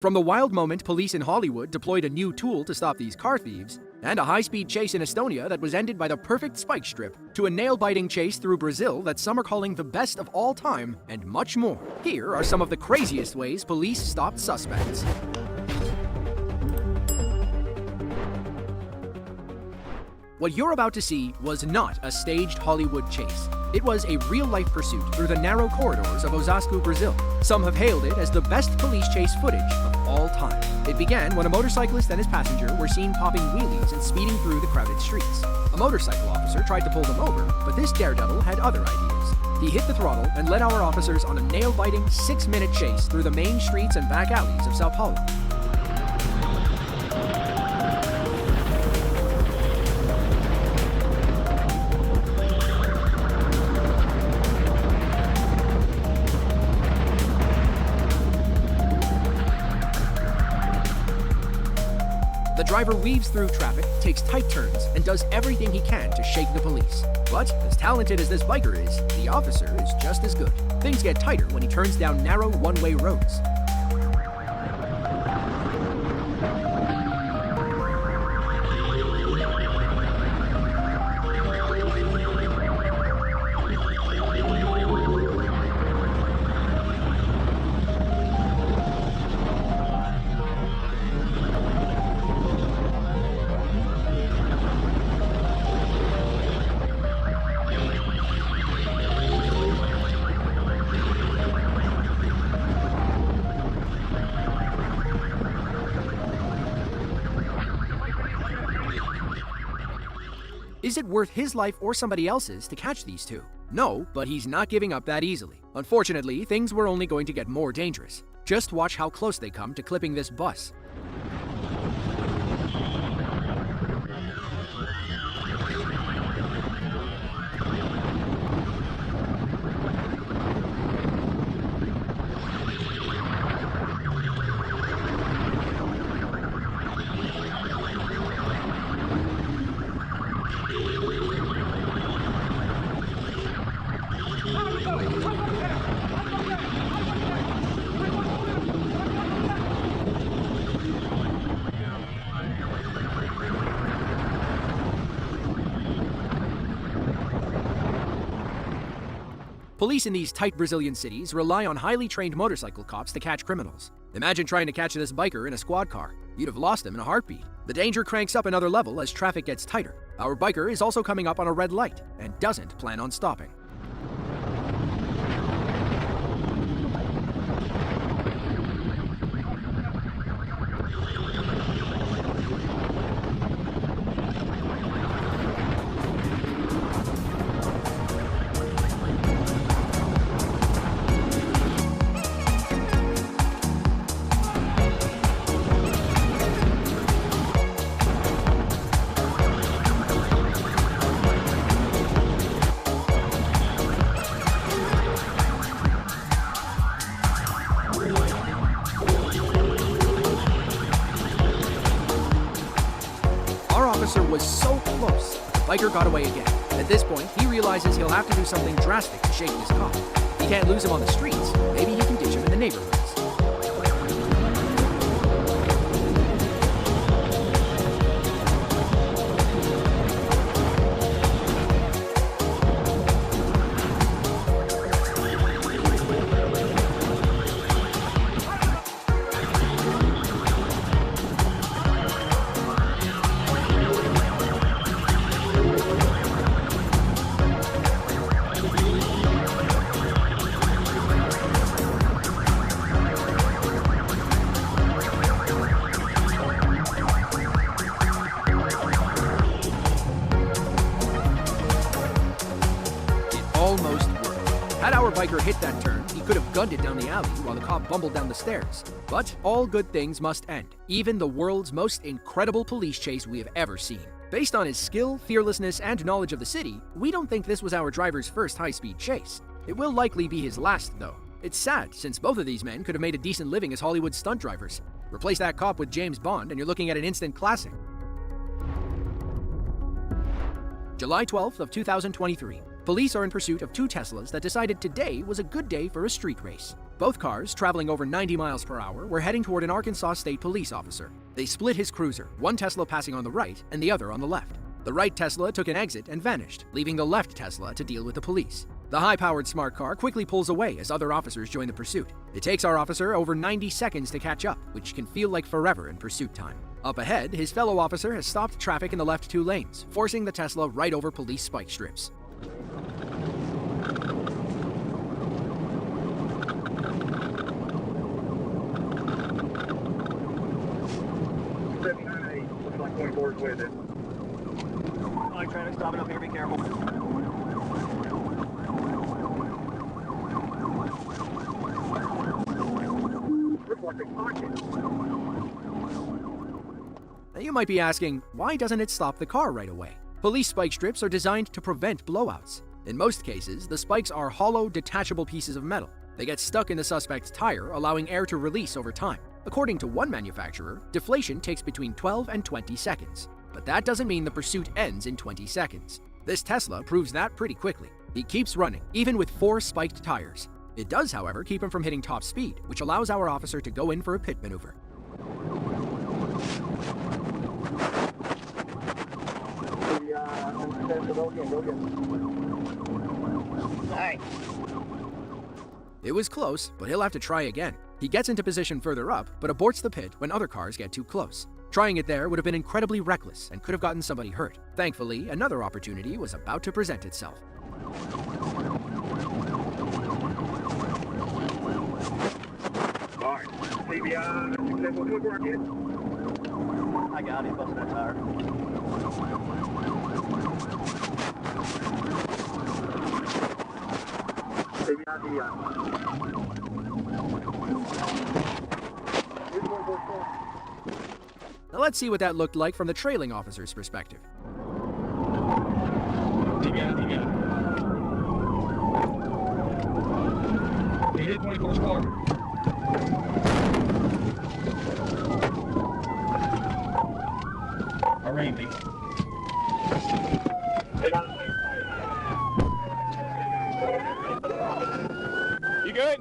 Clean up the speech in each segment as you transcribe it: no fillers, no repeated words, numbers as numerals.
From the wild moment police in Hollywood deployed a new tool to stop these car thieves, and a high-speed chase in Estonia that was ended by the perfect spike strip, to a nail-biting chase through Brazil that some are calling the best of all time, and much more. Here are some of the craziest ways police stopped suspects. What you're about to see was not a staged Hollywood chase. It was a real-life pursuit through the narrow corridors of Osasco, Brazil. Some have hailed it as the best police chase footage of all time. It began when a motorcyclist and his passenger were seen popping wheelies and speeding through the crowded streets. A motorcycle officer tried to pull them over, but this daredevil had other ideas. He hit the throttle and led our officers on a nail-biting 6-minute chase through the main streets and back alleys of Sao Paulo. The driver weaves through traffic, takes tight turns, and does everything he can to shake the police. But, as talented as this biker is, the officer is just as good. Things get tighter when he turns down narrow one-way roads. Is it worth his life or somebody else's to catch these two? No, but he's not giving up that easily. Unfortunately, things were only going to get more dangerous. Just watch how close they come to clipping this bus. Police in these tight Brazilian cities rely on highly trained motorcycle cops to catch criminals. Imagine trying to catch this biker in a squad car. You'd have lost him in a heartbeat. The danger cranks up another level as traffic gets tighter. Our biker is also coming up on a red light and doesn't plan on stopping. Our officer was so close, the biker got away again. At this point, he realizes he'll have to do something drastic to shake this cop. If he can't lose him on the streets, maybe he can ditch him in the neighborhoods. Almost worked. Had our biker hit that turn, he could have gunned it down the alley while the cop bumbled down the stairs. But all good things must end, even the world's most incredible police chase we have ever seen. Based on his skill, fearlessness, and knowledge of the city, we don't think this was our driver's first high-speed chase. It will likely be his last, though. It's sad, since both of these men could have made a decent living as Hollywood stunt drivers. Replace that cop with James Bond, and you're looking at an instant classic. July 12th of 2023. Police are in pursuit of two Teslas that decided today was a good day for a street race. Both cars, traveling over 90 miles per hour, were heading toward an Arkansas State Police officer. They split his cruiser, one Tesla passing on the right and the other on the left. The right Tesla took an exit and vanished, leaving the left Tesla to deal with the police. The high-powered smart car quickly pulls away as other officers join the pursuit. It takes our officer over 90 seconds to catch up, which can feel like forever in pursuit time. Up ahead, his fellow officer has stopped traffic in the left 2 lanes, forcing the Tesla right over police spike strips. Looks like 24 is with it. Alright, traffic stopping up here, be careful. Looks like a pocket. Now you might be asking, why doesn't it stop the car right away? Police spike strips are designed to prevent blowouts. In most cases, the spikes are hollow, detachable pieces of metal. They get stuck in the suspect's tire, allowing air to release over time. According to one manufacturer, deflation takes between 12 and 20 seconds. But that doesn't mean the pursuit ends in 20 seconds. This Tesla proves that pretty quickly. He keeps running, even with 4 spiked tires. It does, however, keep him from hitting top speed, which allows our officer to go in for a pit maneuver. It was close, but he'll have to try again. He gets into position further up, but aborts the pit when other cars get too close. Trying it there would have been incredibly reckless and could have gotten somebody hurt. Thankfully, another opportunity was about to present itself. Alright, CBI, successful good work, kid. I got it, busting that tire. Now let's see what that looked like from the trailing officer's perspective. TBI. They hit 24's car. I ran me. You good?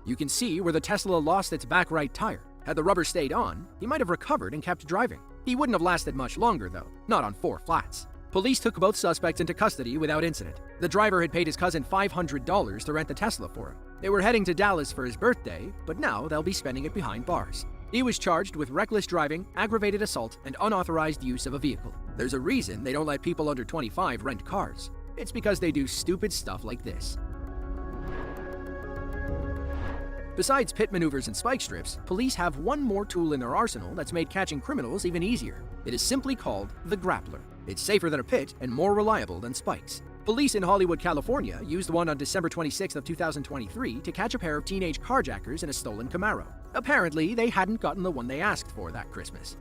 You can see where the Tesla lost its back right tire. Had the rubber stayed on, he might have recovered and kept driving. He wouldn't have lasted much longer, though, not on 4 flats. Police took both suspects into custody without incident. The driver had paid his cousin $500 to rent the Tesla for him. They were heading to Dallas for his birthday, but now they'll be spending it behind bars. He was charged with reckless driving, aggravated assault, and unauthorized use of a vehicle. There's a reason they don't let people under 25 rent cars. It's because they do stupid stuff like this. Besides pit maneuvers and spike strips, police have one more tool in their arsenal that's made catching criminals even easier. It is simply called the grappler. It's safer than a pit and more reliable than spikes. Police in Hollywood, California used one on December 26th of 2023 to catch a pair of teenage carjackers in a stolen Camaro. Apparently, they hadn't gotten the one they asked for that Christmas.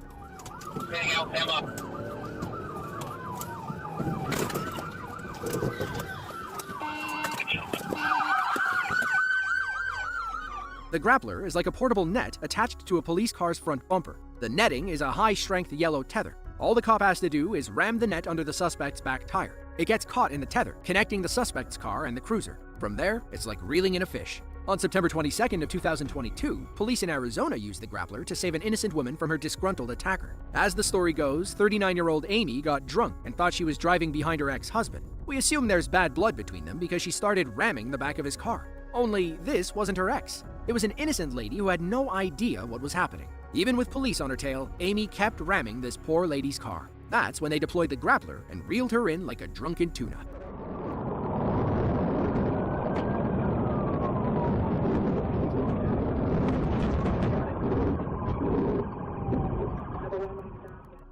The grappler is like a portable net attached to a police car's front bumper. The netting is a high-strength yellow tether. All the cop has to do is ram the net under the suspect's back tire. It gets caught in the tether, connecting the suspect's car and the cruiser. From there, it's like reeling in a fish. On September 22nd of 2022, police in Arizona used the grappler to save an innocent woman from her disgruntled attacker. As the story goes, 39-year-old Amy got drunk and thought she was driving behind her ex-husband. We assume there's bad blood between them because she started ramming the back of his car. Only this wasn't her ex. It was an innocent lady who had no idea what was happening. Even with police on her tail, Amy kept ramming this poor lady's car. That's when they deployed the grappler and reeled her in like a drunken tuna.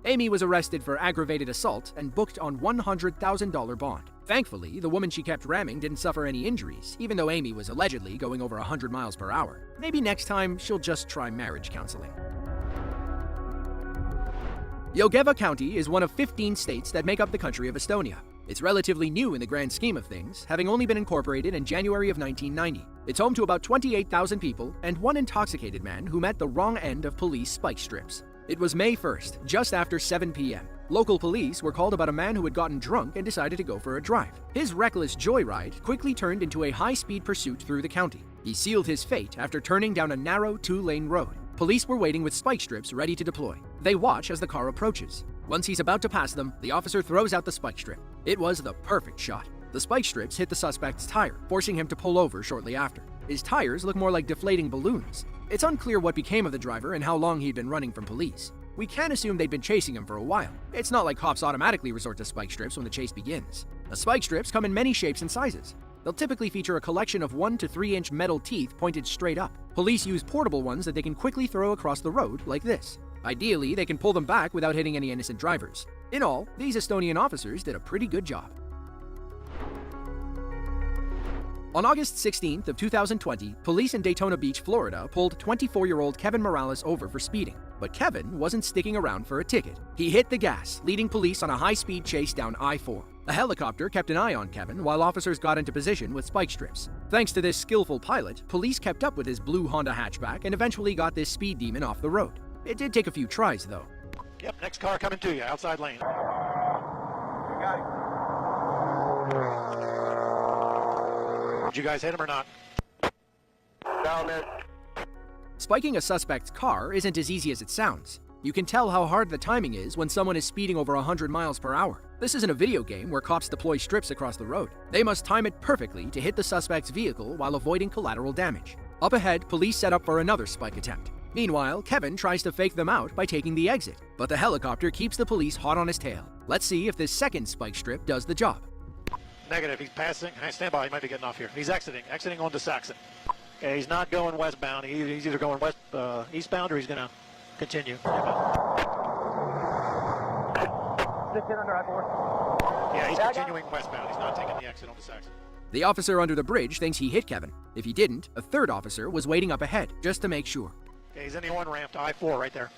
Amy was arrested for aggravated assault and booked on $100,000 bond. Thankfully, the woman she kept ramming didn't suffer any injuries, even though Amy was allegedly going over 100 miles per hour. Maybe next time she'll just try marriage counseling. Jõgeva County is one of 15 states that make up the country of Estonia. It's relatively new in the grand scheme of things, having only been incorporated in January of 1990. It's home to about 28,000 people and one intoxicated man who met the wrong end of police spike strips. It was May 1st, just after 7 p.m. Local police were called about a man who had gotten drunk and decided to go for a drive. His reckless joyride quickly turned into a high-speed pursuit through the county. He sealed his fate after turning down a narrow 2-lane road. Police were waiting with spike strips ready to deploy. They watch as the car approaches. Once he's about to pass them, the officer throws out the spike strip. It was the perfect shot. The spike strips hit the suspect's tire, forcing him to pull over shortly after. His tires look more like deflating balloons. It's unclear what became of the driver and how long he'd been running from police. We can assume they'd been chasing him for a while. It's not like cops automatically resort to spike strips when the chase begins. The spike strips come in many shapes and sizes. They'll typically feature a collection of 1 to 3 inch metal teeth pointed straight up. Police use portable ones that they can quickly throw across the road like this. Ideally, they can pull them back without hitting any innocent drivers. In all, these Estonian officers did a pretty good job. On August 16th of 2020, police in Daytona Beach, Florida pulled 24-year-old Kevin Morales over for speeding. But Kevin wasn't sticking around for a ticket. He hit the gas, leading police on a high-speed chase down I-4. A helicopter kept an eye on Kevin while officers got into position with spike strips. Thanks to this skillful pilot, police kept up with his blue Honda hatchback and eventually got this speed demon off the road. It did take a few tries, though. Yep, next car coming to you, outside lane. You got it. Did you guys hit him or not? Down there. Spiking a suspect's car isn't as easy as it sounds. You can tell how hard the timing is when someone is speeding over 100 miles per hour. This isn't a video game where cops deploy strips across the road. They must time it perfectly to hit the suspect's vehicle while avoiding collateral damage. Up ahead, police set up for another spike attempt. Meanwhile, Kevin tries to fake them out by taking the exit, but the helicopter keeps the police hot on his tail. Let's see if this second spike strip does the job. Negative, he's passing. Hey, stand by, he might be getting off here. He's exiting onto Saxon. Okay, he's not going westbound. He's either going eastbound or he's going to continue. Stick in under I-4. Yeah, he's continuing westbound. He's not taking the exit onto Saxon. The officer under the bridge thinks he hit Kevin. If he didn't, a third officer was waiting up ahead, just to make sure. Okay, he's in the on-ramp to I-4 right there.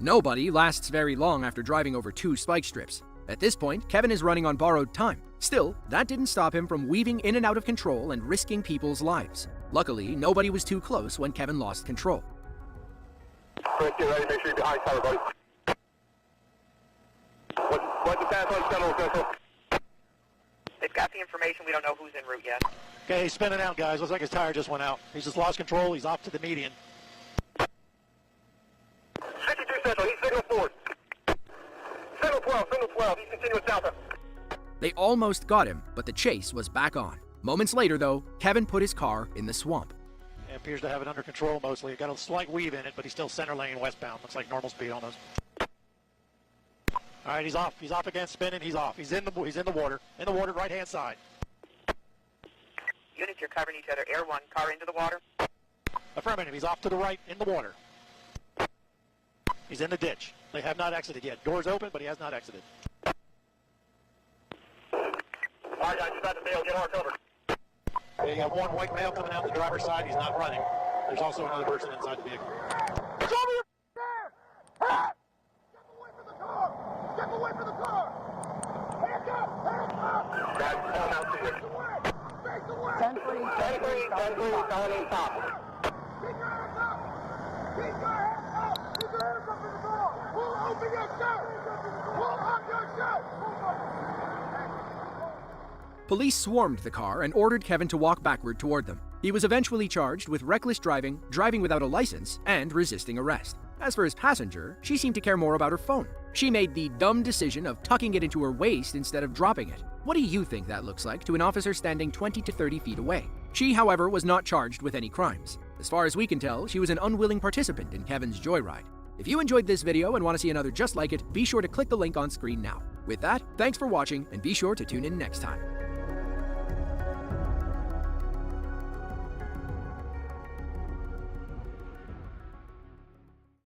Nobody lasts very long after driving over 2 spike strips. At this point, Kevin is running on borrowed time. Still, that didn't stop him from weaving in and out of control and risking people's lives. Luckily, nobody was too close when Kevin lost control. Chris, get ready. Make sure you're behind cover, buddy. What's the path on Central, Central? They've got the information. We don't know who's en route yet. Okay, he's spinning out, guys. Looks like his tire just went out. He's just lost control. He's off to the median. 62 Central, he's signal forward. Signal 12, he's continuing south. They almost got him, but the chase was back on. Moments later, though, Kevin put his car in the swamp. It appears to have it under control mostly. Got a slight weave in it, but he's still center lane westbound. Looks like normal speed almost. All right, he's off. He's off again, spinning. He's off. He's in the water. In the water, right-hand side. Units, you're covering each other. Air 1, car into the water. Affirmative. He's off to the right in the water. He's in the ditch. They have not exited yet. Doors open, but he has not exited. All right, guys, about to bail. Get our cover. Okay, you have one white male coming out the driver's side. He's not running. There's also another person inside the vehicle. Show me your there! Hey! Step away from the car! Step away from the car! Hands up! Hands up! Guys, calling out to you. Face away! Face away! 10-3, calling in top. Keep your hands up! Keep your hands up! Keep your hands up in the door! Pull open your shirt! Pull up your shirt! Police swarmed the car and ordered Kevin to walk backward toward them. He was eventually charged with reckless driving, driving without a license, and resisting arrest. As for his passenger, she seemed to care more about her phone. She made the dumb decision of tucking it into her waist instead of dropping it. What do you think that looks like to an officer standing 20 to 30 feet away? She, however, was not charged with any crimes. As far as we can tell, she was an unwilling participant in Kevin's joyride. If you enjoyed this video and want to see another just like it, be sure to click the link on screen now. With that, thanks for watching, and be sure to tune in next time.